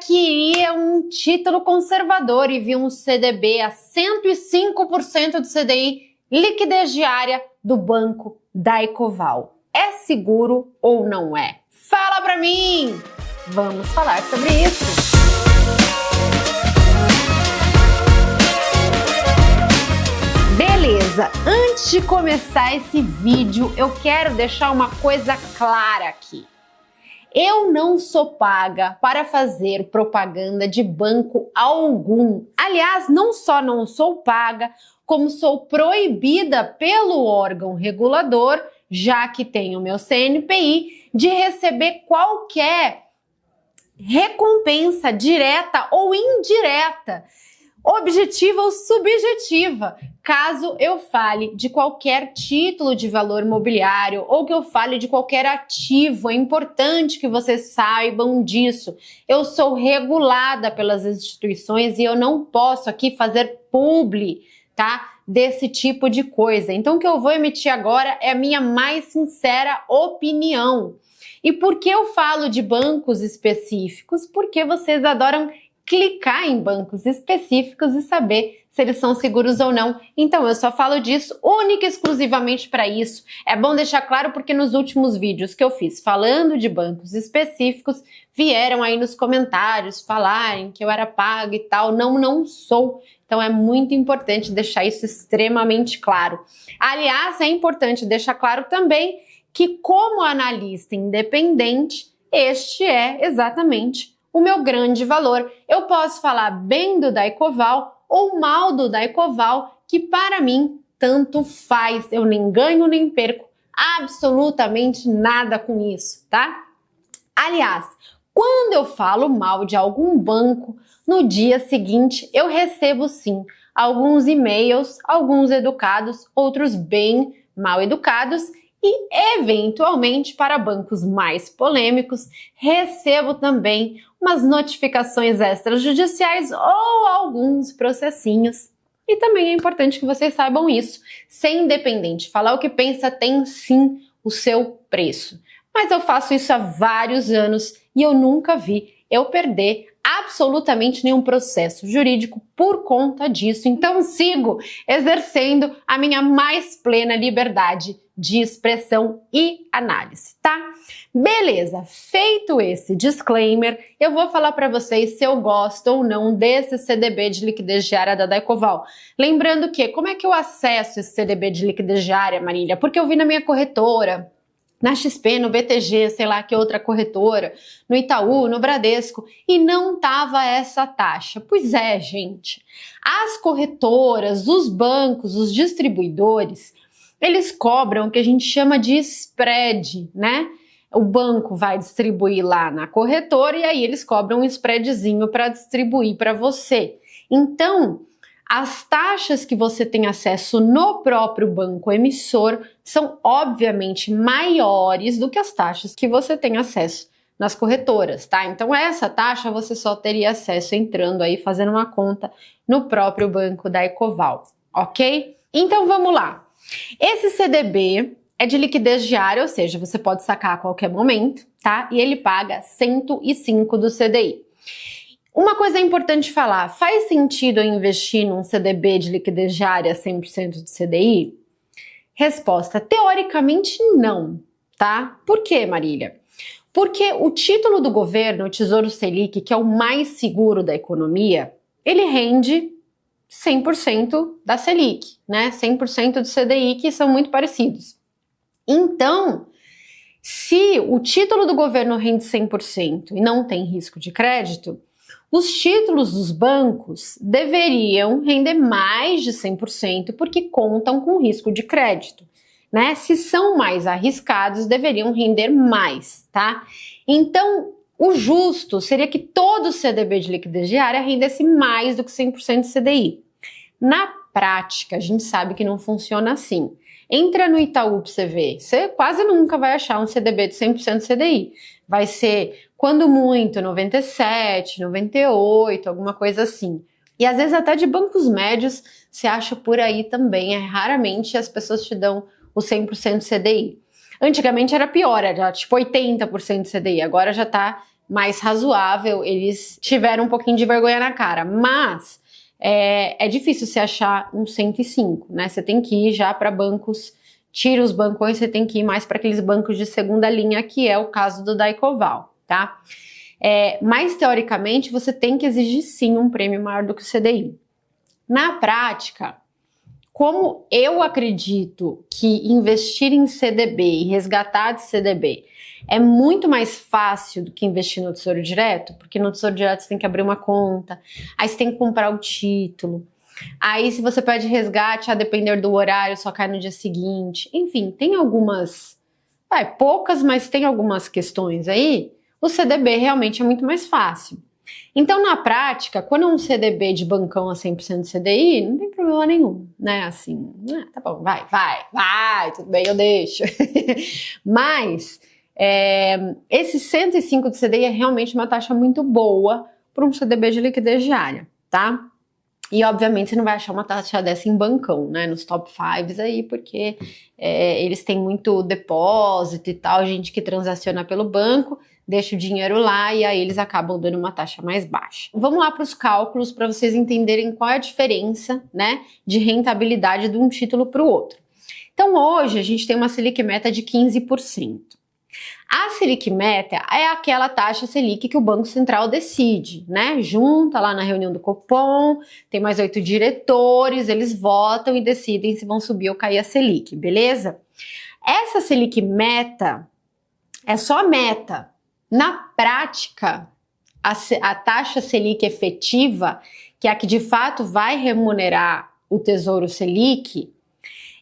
queria um título conservador e viu um CDB a 105% do CDI, liquidez diária do banco da Ecoval. É seguro ou não é? Fala pra mim! Vamos falar sobre isso! Beleza, antes de começar esse vídeo, eu quero deixar uma coisa clara aqui. Eu não sou paga para fazer propaganda de banco algum. Aliás, não só não sou paga, como sou proibida pelo órgão regulador, já que tenho meu CNPI, de receber qualquer recompensa direta ou indireta, objetiva ou subjetiva, caso eu fale de qualquer título de valor mobiliário ou que eu fale de qualquer ativo. É importante que vocês saibam disso. Eu sou regulada pelas instituições e eu não posso aqui fazer publi, tá? Desse tipo de coisa. Então o que eu vou emitir agora é a minha mais sincera opinião. E por que eu falo de bancos específicos? Porque vocês adoram clicar em bancos específicos e saber se eles são seguros ou não. Então eu só falo disso única e exclusivamente para isso. É bom deixar claro porque nos últimos vídeos que eu fiz falando de bancos específicos, vieram aí nos comentários falarem que eu era paga e tal. Não sou. Então é muito importante deixar isso extremamente claro. Aliás, é importante deixar claro também que como analista independente, este é exatamente o meu grande valor. Eu posso falar bem do da Ecoval ou mal do da Ecoval, que para mim tanto faz. Eu nem ganho nem perco absolutamente nada com isso, tá? Aliás, quando eu falo mal de algum banco, no dia seguinte eu recebo sim alguns e-mails, alguns educados, outros bem mal educados, e, eventualmente, para bancos mais polêmicos, recebo também umas notificações extrajudiciais ou alguns processinhos. E também é importante que vocês saibam isso. Ser independente, falar o que pensa tem sim o seu preço. Mas eu faço isso há vários anos e eu nunca vi eu perder absolutamente nenhum processo jurídico por conta disso. Então sigo exercendo a minha mais plena liberdade de expressão e análise, tá? Beleza, feito esse disclaimer, eu vou falar para vocês se eu gosto ou não desse CDB de liquidez diária da Ecoval. Lembrando que, como é que eu acesso esse CDB de liquidez diária, Marília? Porque eu vi na minha corretora, na XP, no BTG, sei lá que outra corretora, no Itaú, no Bradesco, e não tava essa taxa. Pois é, gente, as corretoras, os bancos, os distribuidores, eles cobram o que a gente chama de spread, né? O banco vai distribuir lá na corretora e aí eles cobram um spreadzinho para distribuir para você. Então, as taxas que você tem acesso no próprio banco emissor são obviamente maiores do que as taxas que você tem acesso nas corretoras, tá? Então essa taxa você só teria acesso entrando aí, fazendo uma conta no próprio banco da Ecoval, ok? Então vamos lá. Esse CDB é de liquidez diária, ou seja, você pode sacar a qualquer momento, tá? E ele paga 105 do CDI. Uma coisa importante falar, faz sentido eu investir num CDB de liquidez diária 100% do CDI? Resposta, teoricamente não, tá? Por quê, Marília? Porque o título do governo, o Tesouro Selic, que é o mais seguro da economia, ele rende 100% da Selic, né? 100% do CDI, que são muito parecidos. Então, se o título do governo rende 100% e não tem risco de crédito, os títulos dos bancos deveriam render mais de 100% porque contam com risco de crédito, né? Se são mais arriscados, deveriam render mais, tá? Então, o justo seria que todo o CDB de liquidez diária rendesse mais do que 100% do CDI. Na prática, a gente sabe que não funciona assim. Entra no Itaú para você ver, você quase nunca vai achar um CDB de 100% CDI. Vai ser, quando muito, 97, 98, alguma coisa assim. E às vezes até de bancos médios você acha por aí também. Raramente as pessoas te dão o 100% CDI. Antigamente era pior, era tipo 80% CDI, agora já tá mais razoável, eles tiveram um pouquinho de vergonha na cara, mas é difícil você achar um 105, né? Você tem que ir já para bancos, tira os bancões, você tem que ir mais para aqueles bancos de segunda linha, que é o caso do Daicoval, tá? Mas teoricamente você tem que exigir sim um prêmio maior do que o CDI. Na prática, como eu acredito que investir em CDB e resgatar de CDB é muito mais fácil do que investir no Tesouro Direto, porque no Tesouro Direto você tem que abrir uma conta, aí você tem que comprar o título, aí se você pede resgate, a depender do horário, só cai no dia seguinte. Enfim, tem algumas, poucas, mas tem algumas questões aí. O CDB realmente é muito mais fácil. Então, na prática, quando um CDB de bancão a 100% CDI, não tem problema nenhum, né? Assim, tá bom, vai, tudo bem, eu deixo. Mas, esse 105 de CDI é realmente uma taxa muito boa para um CDB de liquidez diária, tá? E, obviamente, você não vai achar uma taxa dessa em bancão, né? Nos top 5 aí, porque eles têm muito depósito e tal, gente que transaciona pelo banco, deixa o dinheiro lá e aí eles acabam dando uma taxa mais baixa. Vamos lá para os cálculos para vocês entenderem qual é a diferença, né, de rentabilidade de um título para o outro. Então hoje a gente tem uma Selic Meta de 15%. A Selic Meta é aquela taxa Selic que o Banco Central decide, né? Junta lá na reunião do Copom, tem mais 8 diretores, eles votam e decidem se vão subir ou cair a Selic, beleza? Essa Selic Meta é só a meta. Na prática, a taxa Selic efetiva, que é a que de fato vai remunerar o Tesouro Selic,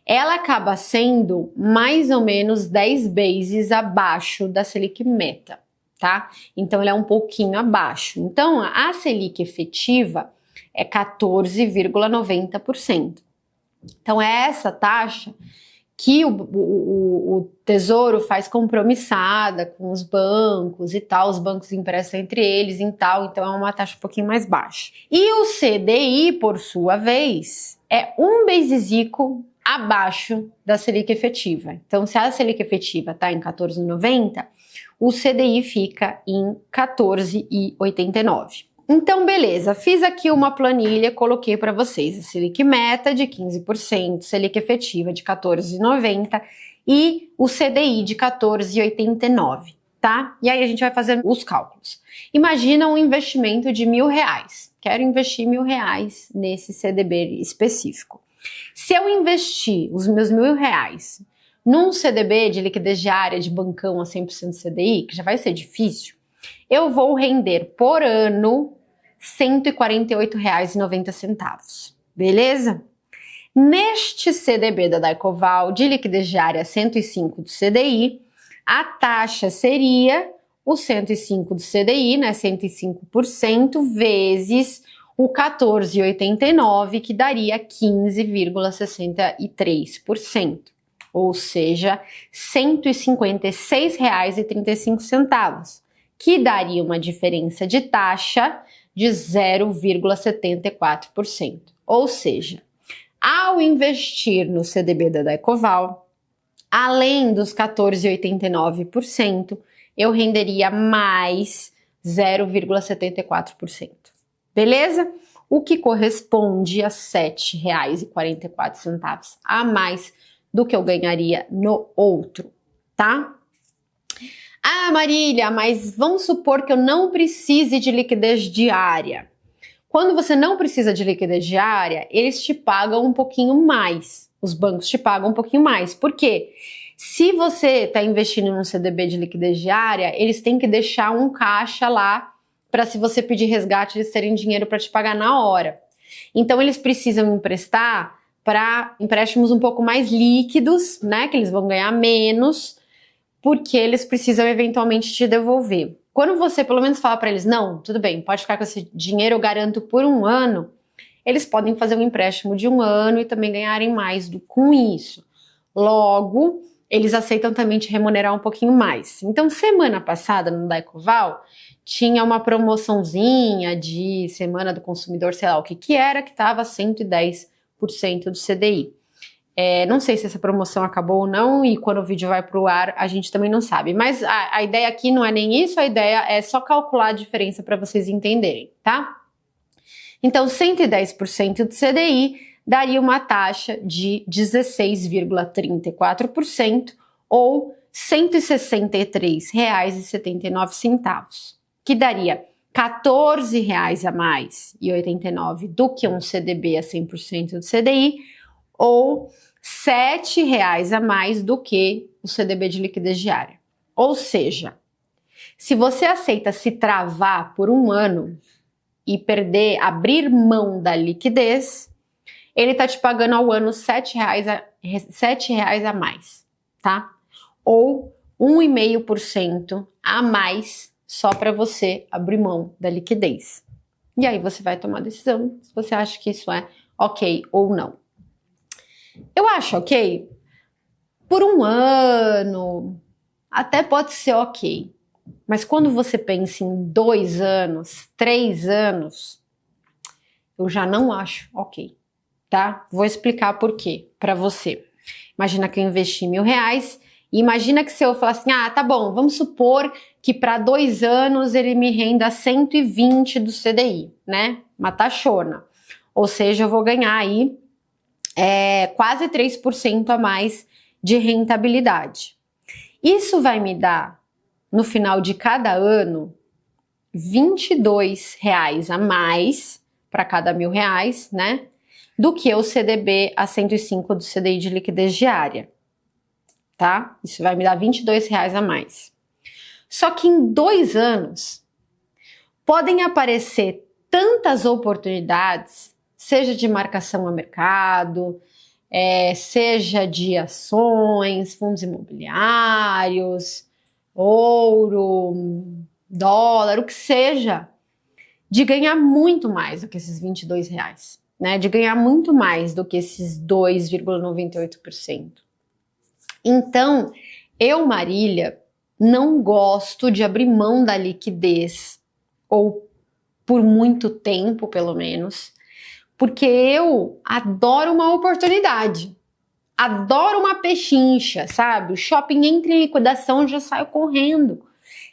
ela acaba sendo mais ou menos 10 bases abaixo da Selic Meta, tá? Então, ela é um pouquinho abaixo. Então, a Selic efetiva é 14,90%. Então, é essa taxa que o Tesouro faz compromissada com os bancos e tal, os bancos emprestam entre eles e tal, então é uma taxa um pouquinho mais baixa. E o CDI, por sua vez, é um basesico abaixo da Selic efetiva. Então, se a Selic efetiva está em 14,90, o CDI fica em 14,89. Então, beleza, fiz aqui uma planilha, coloquei para vocês a Selic Meta de 15%, Selic efetiva de 14,90 e o CDI de 14,89, tá? E aí a gente vai fazendo os cálculos. Imagina um investimento de R$1.000. Quero investir R$1.000 nesse CDB específico. Se eu investir os meus R$1.000 num CDB de liquidez diária de bancão a 100% CDI, que já vai ser difícil, eu vou render por ano R$148,90, beleza? Neste CDB da Daicoval de liquidez diária 105 do CDI, a taxa seria o 105 do CDI, né, 105% vezes o 14,89, que daria 15,63%, ou seja, R$156,35, que daria uma diferença de taxa de 0,74%. Ou seja, ao investir no CDB da Daicoval, além dos 14,89%, eu renderia mais 0,74%. Beleza? O que corresponde a R$ 7,44 a mais do que eu ganharia no outro, tá? Ah, Marília, mas vamos supor que eu não precise de liquidez diária. Quando você não precisa de liquidez diária, eles te pagam um pouquinho mais. Os bancos te pagam um pouquinho mais. Por quê? Se você está investindo num CDB de liquidez diária, eles têm que deixar um caixa lá para, se você pedir resgate, eles terem dinheiro para te pagar na hora. Então, eles precisam emprestar para empréstimos um pouco mais líquidos, né? Que eles vão ganhar menos, porque eles precisam eventualmente te devolver. Quando você pelo menos fala para eles, não, tudo bem, pode ficar com esse dinheiro, eu garanto por um ano, eles podem fazer um empréstimo de um ano e também ganharem mais com isso. Logo, eles aceitam também te remunerar um pouquinho mais. Então, semana passada, no Daicoval, tinha uma promoçãozinha de Semana do Consumidor, sei lá o que era, que estava 110% do CDI. Não sei se essa promoção acabou ou não, e quando o vídeo vai pro ar, a gente também não sabe. Mas a ideia aqui não é nem isso, a ideia é só calcular a diferença para vocês entenderem, tá? Então, 110% do CDI daria uma taxa de 16,34% ou R$ 163,79, que daria R$ 14,00 a mais e 89 do que um CDB a 100% do CDI, ou R$ 7,00 a mais do que o CDB de liquidez diária. Ou seja, se você aceita se travar por um ano e abrir mão da liquidez, ele tá te pagando ao ano R$ 7,00 a mais, tá? Ou 1,5% a mais só para você abrir mão da liquidez. E aí você vai tomar a decisão se você acha que isso é ok ou não. Eu acho ok. Por um ano, até pode ser ok. Mas quando você pensa em 2 anos, 3 anos, eu já não acho ok, tá? Vou explicar por quê para você. Imagina que eu investi R$ 1.000 e imagina que se eu falar assim, tá bom, vamos supor que para 2 anos ele me renda 120 do CDI, né? Uma taxona. Ou seja, eu vou ganhar aí quase 3% a mais de rentabilidade. Isso vai me dar, no final de cada ano, R$ 22,00 a mais para cada R$ 1.000, né? Do que o CDB a 105 do CDI de liquidez diária, tá? Isso vai me dar R$ 22,00 a mais. Só que em 2 anos, podem aparecer tantas oportunidades, seja de marcação a mercado, seja de ações, fundos imobiliários, ouro, dólar, o que seja, de ganhar muito mais do que esses R$ 22,00, né? De ganhar muito mais do que esses 2,98%. Então, eu, Marília, não gosto de abrir mão da liquidez, ou por muito tempo, pelo menos, porque eu adoro uma oportunidade. Adoro uma pechincha, sabe? O shopping entra em liquidação, eu já saio correndo.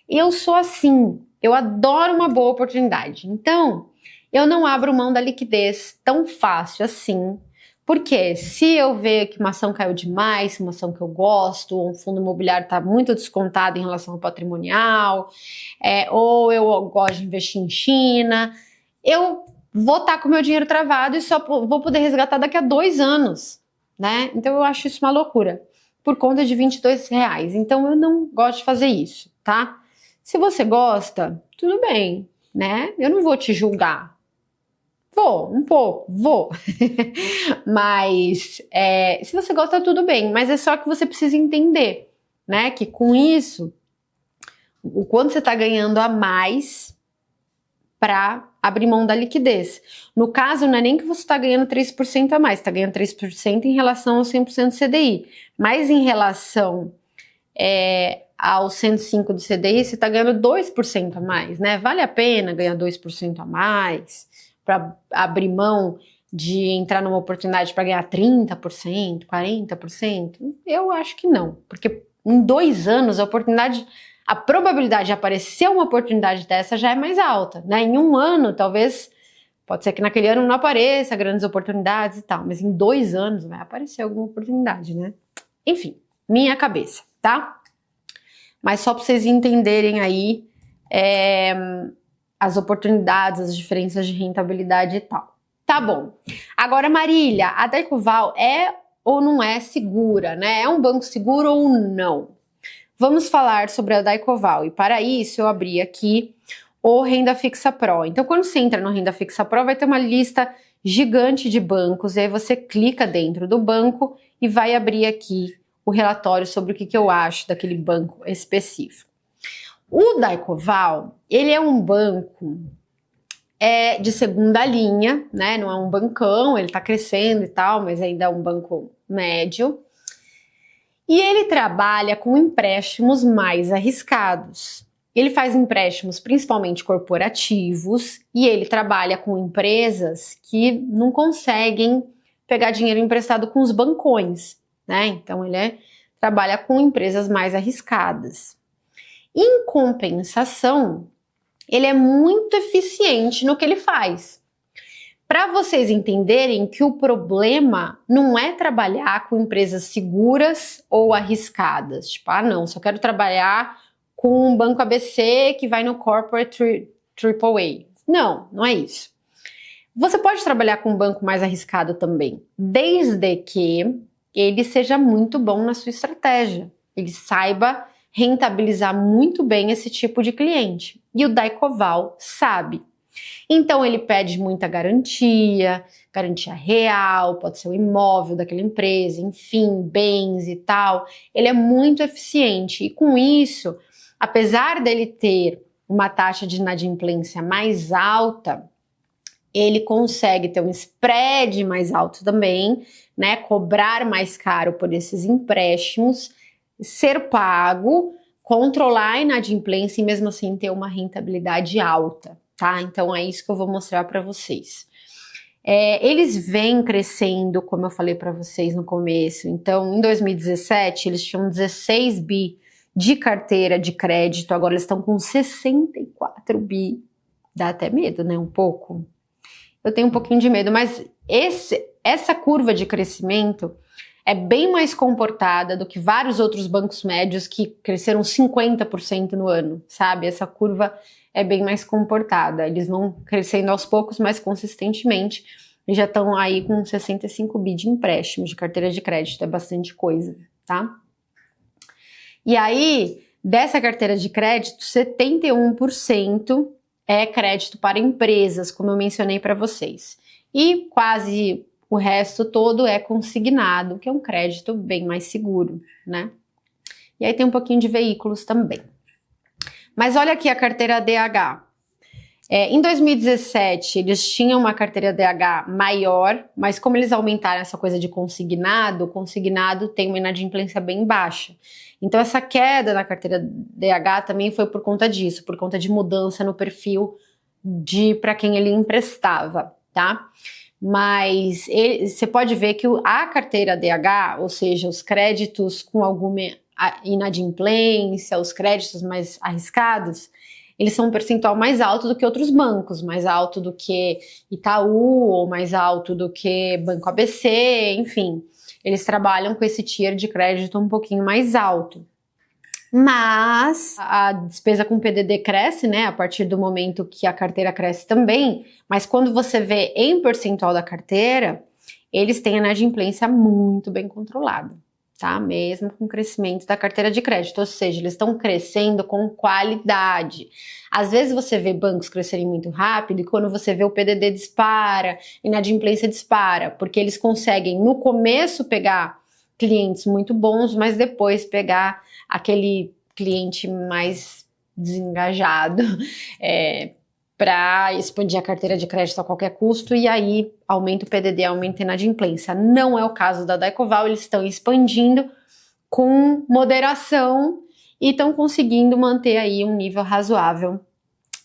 Eu sou assim, eu adoro uma boa oportunidade. Então, eu não abro mão da liquidez tão fácil assim, porque se eu ver que uma ação caiu demais, uma ação que eu gosto, ou um fundo imobiliário está muito descontado em relação ao patrimonial, ou eu gosto de investir em China, eu vou estar com o meu dinheiro travado e só vou poder resgatar daqui a 2 anos. Né? Então eu acho isso uma loucura, por conta de R$ 22,00. Então eu não gosto de fazer isso, tá? Se você gosta, tudo bem, né? Eu não vou te julgar. Vou, um pouco, vou. Mas se você gosta, tudo bem. Mas é só que você precisa entender, né? Que com isso, o quanto você está ganhando a mais para abrir mão da liquidez. No caso, não é nem que você está ganhando 3% a mais, está ganhando 3% em relação ao 100% do CDI, mas em relação ao 105 do CDI, você está ganhando 2% a mais, né? Vale a pena ganhar 2% a mais para abrir mão de entrar numa oportunidade para ganhar 30%, 40%? Eu acho que não, porque em 2 anos a probabilidade de aparecer uma oportunidade dessa já é mais alta, né? Em 1 ano, talvez, pode ser que naquele ano não apareça grandes oportunidades e tal, mas em 2 anos vai aparecer alguma oportunidade, né? Enfim, minha cabeça, tá? Mas só para vocês entenderem aí as oportunidades, as diferenças de rentabilidade e tal. Tá bom. Agora, Marília, a Daycoval é ou não é segura, né? É um banco seguro ou não? Vamos falar sobre a Daycoval, e para isso eu abri aqui o Renda Fixa Pro. Então, quando você entra no Renda Fixa Pro, vai ter uma lista gigante de bancos, e aí você clica dentro do banco e vai abrir aqui o relatório sobre o que eu acho daquele banco específico. O Daycoval, ele é um banco de segunda linha, né? Não é um bancão, ele tá crescendo e tal, mas ainda é um banco médio. E ele trabalha com empréstimos mais arriscados. Ele faz empréstimos principalmente corporativos e ele trabalha com empresas que não conseguem pegar dinheiro emprestado com os bancões, né? Então ele trabalha com empresas mais arriscadas. Em compensação, ele é muito eficiente no que ele faz. Para vocês entenderem que o problema não é trabalhar com empresas seguras ou arriscadas. Tipo, não, só quero trabalhar com um banco ABC que vai no corporate AAA. Não, não é isso. Você pode trabalhar com um banco mais arriscado também, desde que ele seja muito bom na sua estratégia. Ele saiba rentabilizar muito bem esse tipo de cliente. E o Daycoval sabe. Então ele pede muita garantia real, pode ser o imóvel daquela empresa, enfim, bens e tal. Ele é muito eficiente e com isso, apesar dele ter uma taxa de inadimplência mais alta, ele consegue ter um spread mais alto também, né? Cobrar mais caro por esses empréstimos, ser pago, controlar a inadimplência e mesmo assim ter uma rentabilidade alta. Tá? Então é isso que eu vou mostrar para vocês. Eles vêm crescendo, como eu falei para vocês no começo. Então, em 2017, eles tinham 16 bi de carteira de crédito, agora eles estão com 64 bi. Dá até medo, né? Um pouco. Eu tenho um pouquinho de medo, mas essa curva de crescimento é bem mais comportada do que vários outros bancos médios que cresceram 50% no ano, sabe? Essa curva é bem mais comportada. Eles vão crescendo aos poucos, mas consistentemente. E já estão aí com 65 bi de empréstimos de carteira de crédito. É bastante coisa, tá? E aí, dessa carteira de crédito, 71% é crédito para empresas, como eu mencionei para vocês. E quase o resto todo é consignado, que é um crédito bem mais seguro, né? E aí tem um pouquinho de veículos também. Mas olha aqui a carteira DH. Em 2017, eles tinham uma carteira DH maior, mas como eles aumentaram essa coisa de consignado, o consignado tem uma inadimplência bem baixa. Então essa queda na carteira DH também foi por conta disso, por conta de mudança no perfil para quem ele emprestava, tá? Mas você pode ver que a carteira DH, ou seja, os créditos com alguma inadimplência, os créditos mais arriscados, eles são um percentual mais alto do que outros bancos, mais alto do que Itaú, ou mais alto do que Banco ABC, enfim. Eles trabalham com esse tier de crédito um pouquinho mais alto. Mas a despesa com PDD cresce, né, a partir do momento que a carteira cresce também, mas quando você vê em percentual da carteira, eles têm a inadimplência muito bem controlada, tá? Mesmo com o crescimento da carteira de crédito, ou seja, eles estão crescendo com qualidade. Às vezes você vê bancos crescerem muito rápido e quando você vê o PDD dispara, inadimplência dispara, porque eles conseguem no começo pegar clientes muito bons, mas depois pegar aquele cliente mais desengajado para expandir a carteira de crédito a qualquer custo e aí aumenta o PDD, aumenta a inadimplência. Não é o caso da Daycoval, eles estão expandindo com moderação e estão conseguindo manter aí um nível razoável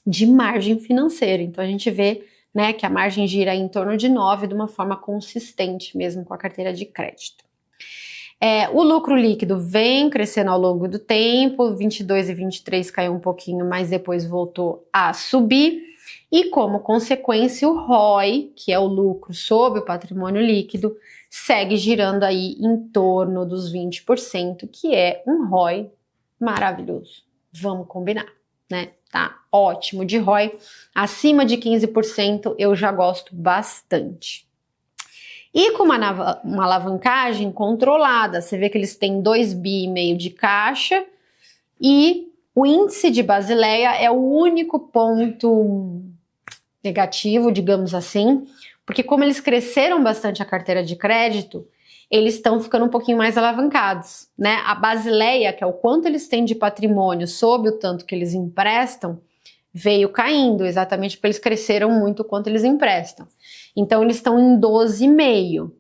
de margem financeira. Então a gente vê, né, que a margem gira em torno de 9 de uma forma consistente mesmo com a carteira de crédito. O lucro líquido vem crescendo ao longo do tempo, 22 e 23 caiu um pouquinho, mas depois voltou a subir. E como consequência, o ROI, que é o lucro sobre o patrimônio líquido, segue girando aí em torno dos 20%, que é um ROI maravilhoso. Vamos combinar, né? Tá ótimo de ROI. Acima de 15% eu já gosto bastante. E com uma alavancagem controlada, você vê que eles têm 2,5 bi de caixa e o índice de Basileia é o único ponto negativo, digamos assim, porque como eles cresceram bastante a carteira de crédito, eles estão ficando um pouquinho mais alavancados, né? A Basileia, que é o quanto eles têm de patrimônio sob o tanto que eles emprestam, veio caindo, exatamente porque eles cresceram muito quanto eles emprestam. Então, eles estão em 12,5.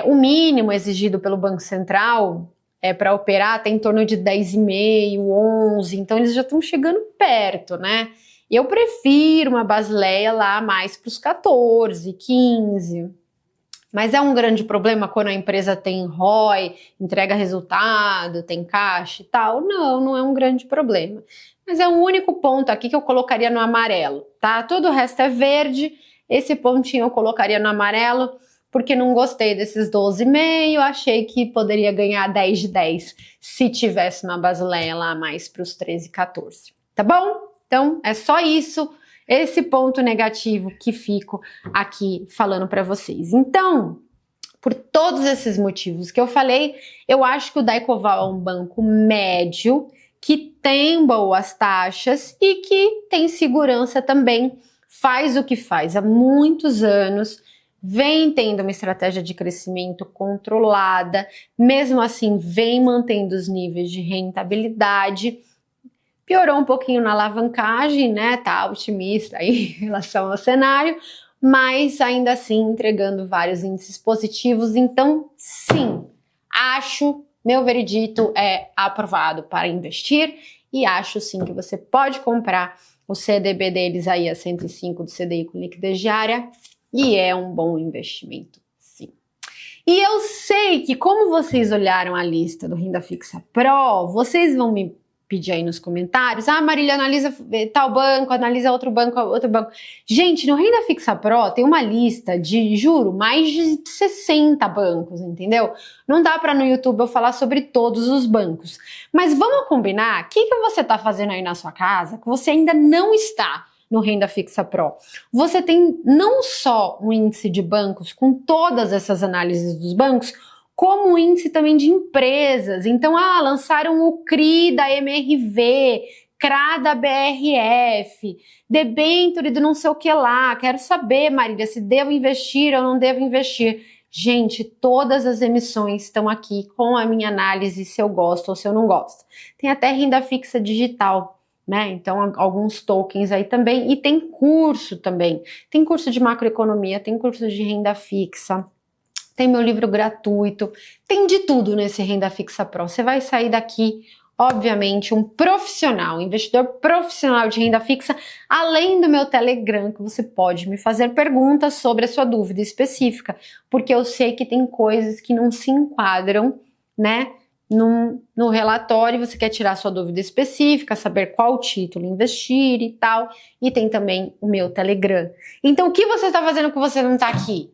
O mínimo exigido pelo Banco Central para operar está em torno de 10,5, 11. Então, eles já estão chegando perto, né? Eu prefiro uma Basileia lá mais para os 14, 15. Mas é um grande problema quando a empresa tem ROI, entrega resultado, tem caixa e tal? Não, não é um grande problema. Mas é o único ponto aqui que eu colocaria no amarelo, tá? Todo o resto é verde, esse pontinho eu colocaria no amarelo, porque não gostei desses 12,5, achei que poderia ganhar 10 de 10 se tivesse uma Basileia lá mais para os 13, 14. Tá bom? Então é só isso, esse ponto negativo que fico aqui falando para vocês. Então, por todos esses motivos que eu falei, eu acho que o Daicoval é um banco médio, que tem boas taxas e que tem segurança também, faz o que faz há muitos anos, vem tendo uma estratégia de crescimento controlada, mesmo assim vem mantendo os níveis de rentabilidade, piorou um pouquinho na alavancagem, né, tá otimista aí em relação ao cenário, mas ainda assim entregando vários índices positivos, então sim, acho, meu veredito é aprovado para investir e acho sim que você pode comprar o CDB deles aí a 105 do CDI com liquidez diária e é um bom investimento, sim. E eu sei que como vocês olharam a lista do Renda Fixa Pro, vocês vão me pedir aí nos comentários, Marília, analisa tal banco, analisa outro banco. Gente, no Renda Fixa Pro tem uma lista de, juro, mais de 60 bancos, entendeu? Não dá para no YouTube eu falar sobre todos os bancos. Mas vamos combinar, o que você tá fazendo aí na sua casa que você ainda não está no Renda Fixa Pro? Você tem não só um índice de bancos com todas essas análises dos bancos, como o índice também de empresas. Então, lançaram o CRI da MRV, CRA da BRF, debênture do não sei o que lá. Quero saber, Marília, se devo investir ou não devo investir. Gente, todas as emissões estão aqui com a minha análise, se eu gosto ou se eu não gosto. Tem até renda fixa digital, né? Então, alguns tokens aí também. E tem curso também. Tem curso de macroeconomia, tem curso de renda fixa. Tem meu livro gratuito, tem de tudo nesse Renda Fixa Pro. Você vai sair daqui, obviamente, um profissional, um investidor profissional de renda fixa, além do meu Telegram, que você pode me fazer perguntas sobre a sua dúvida específica, porque eu sei que tem coisas que não se enquadram, né, no relatório, você quer tirar sua dúvida específica, saber qual título investir e tal, e tem também o meu Telegram. Então, o que você está fazendo que você não está aqui?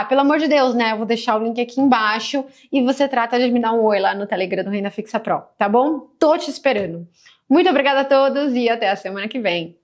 Pelo amor de Deus, né? Eu vou deixar o link aqui embaixo e você trata de me dar um oi lá no Telegram do Renda Fixa Pro, tá bom? Tô te esperando. Muito obrigada a todos e até a semana que vem.